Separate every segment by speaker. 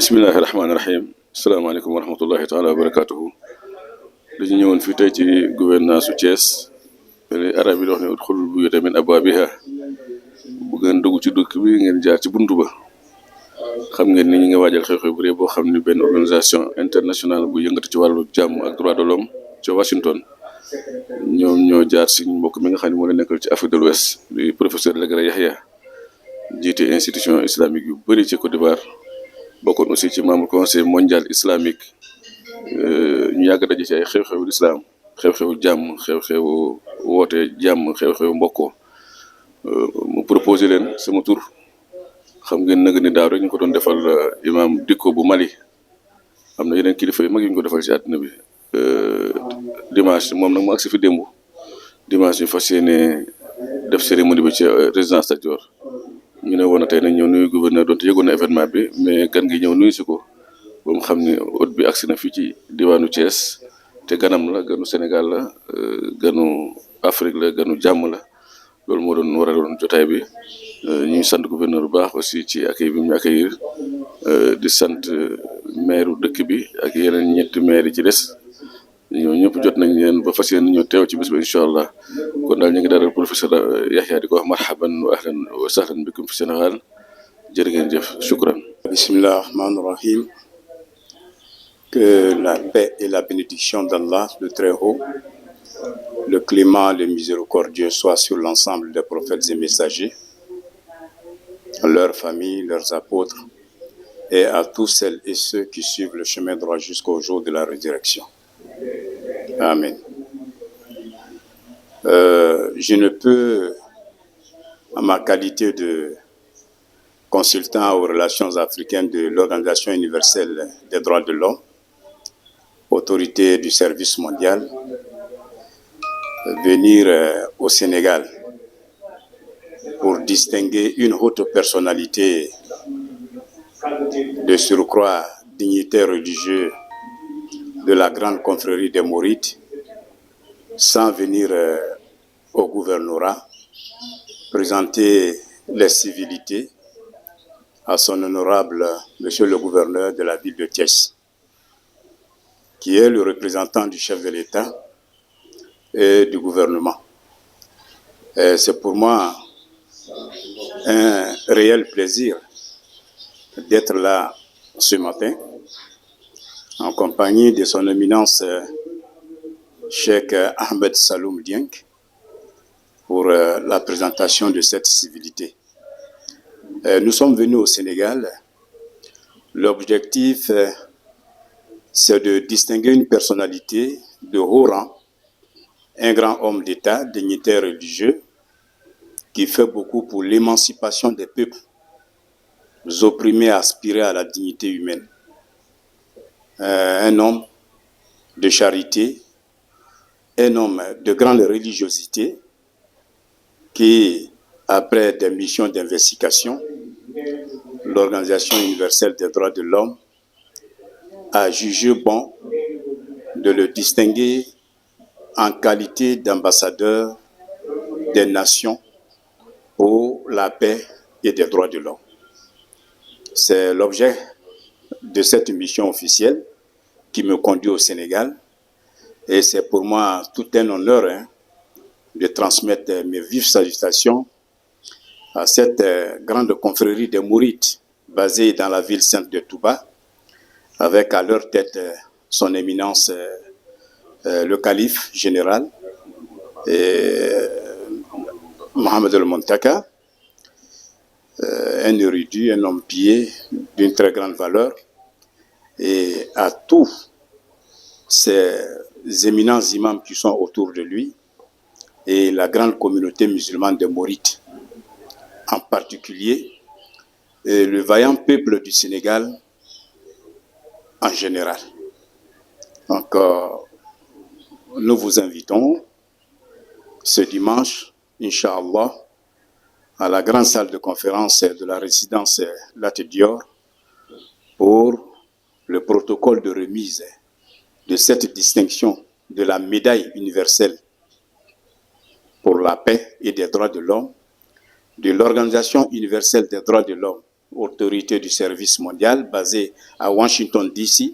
Speaker 1: bismillahi rahmaani rahim asalaamaaleykum wa rahmatullahi taala wa barakatuhu dañu ñëwoon fii tey ci gouvernance su Thiès arab yi di wax ne udxulul buyuuta min abwaabiha bu ngeen dugg ci dëkk bi ngeen jaar ci buntu ba. xam ngeen ni ñi nga waajal xew-xew bu rëy boo xam ni benn organisation internationale bu yëngatu ci wàllu jàmm ak droit de l'homme ca Washington ñoom ñoo jaar si mbokk mi nga xam ne moo la nekkal ci Afrique de l'Ouest di professeur Legere Yahya jiite institution islamique yu bëri ci Côte d'Ivoire bokkoon aussi ci membre conseil mondial islamique ñu yàgg daje ci ay xew-xewu islam xew-xewu jàmm xew-xewu woote jàmm xew-xewu mbokkoo mu proposé leen sama tur. xam ngeen nag ni daaw rek ñu ko doon defal imam Dicko bu Mali am na yeneen kilifa yu mag yu ñu ko defal ci àddina bi dimanche moom nag mu agsi fi démb dimanche ñu fas yéene def cérémonie bi ci résidence Lat Dior ñu ne woon na tey nañ ñëw nuyu gouverneur doonte yëgoon na événement bi mais gan gi ñëw nuyu si ko ba mu xam ni hôte bi agsi na fii ci diwaanu Thiès te ganam la ganu Sénégal la ganu Afrique la ganu jàmm la loolu moo doon waraloon jotaay bi. ñu ngi sant gouverneur bu baax aussi ci accueil bi mu ñu accueillir di sant maire dëkk bi ak yeneen ñetti maire yi ci des ñoo ñëpp jot nañ leen ba fas yéene ñoo teew ci bés ba incha allah kon daal ñu ngi dalal professeur Yahya di ko wax marhaban wa ahlan wa sahlan bikum fi Sénégal jërë ngeen jëf shukran.
Speaker 2: Bismillah rahman rahim. Que la paix et la bénédiction d'Allah le Très-Haut, le clément, le miséricordieux soient sur l'ensemble des prophètes et messagers, leurs familles, leurs apôtres, et à tous celles et ceux qui suivent le chemin droit jusqu'au jour de la résurrection. Amen. Je ne peux, en ma qualité de consultant aux relations africaines de l'Organisation universelle des droits de l'homme, autorité du service mondial, venir au Sénégal pour distinguer une haute personnalité de surcroît dignitaire religieux de la grande confrérie des Mourides, sans venir au gouvernorat, présenter les civilités à son honorable monsieur le gouverneur de la ville de Thiès, qui est le représentant du chef de l'État et du gouvernement. C'est pour moi un réel plaisir d'être là ce matin en compagnie de son éminence Cheikh Ahmed Saloum Dieng pour la présentation de cette civilité. Nous sommes venus au Sénégal. L'objectif, c'est de distinguer une personnalité de haut rang, un grand homme d'État, dignitaire religieux, qui fait beaucoup pour l'émancipation des peuples opprimés à aspirer à la dignité humaine. Un homme de charité, un homme de grande religiosité qui, après des missions d'investigation, l'Organisation universelle des droits de l'homme a jugé bon de le distinguer en qualité d'ambassadeur des nations pour la paix et des droits de l'homme. C'est l'objet de cette mission officielle qui me conduit au Sénégal et c'est pour moi tout un honneur de transmettre mes vives salutations à cette grande confrérie des Mourides basée dans la ville sainte de Touba, avec à leur tête son éminence le calife général Mohamed El-Montaka, un érudit, un homme pieux d'une très grande valeur, et à tous ces éminents imams qui sont autour de lui, et la grande communauté musulmane des Mourides, en particulier, et le vaillant peuple du Sénégal en général. Donc, nous vous invitons ce dimanche, Inch'Allah, à la grande salle de conférence de la résidence Lat Dior pour le protocole de remise de cette distinction de la médaille universelle pour la paix et des droits de l'homme de l'Organisation universelle des droits de l'homme autorité du service mondial basée à Washington, D.C.,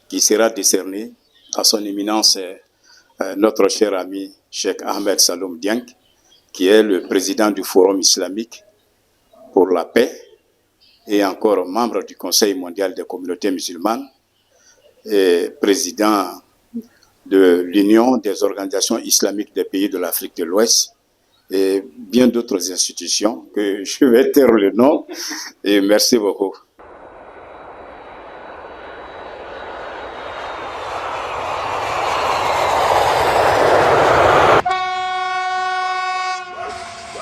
Speaker 2: qui sera décerné à son éminence notre cher ami Cheikh Ahmed Saloum Dieng, qui est le président du Forum islamique pour la paix et encore membre du Conseil mondial des communautés musulmanes et président de l'Union des organisations islamiques des pays de l'Afrique de l'Ouest et bien d'autres institutions que je vais taire le nom. Et merci beaucoup.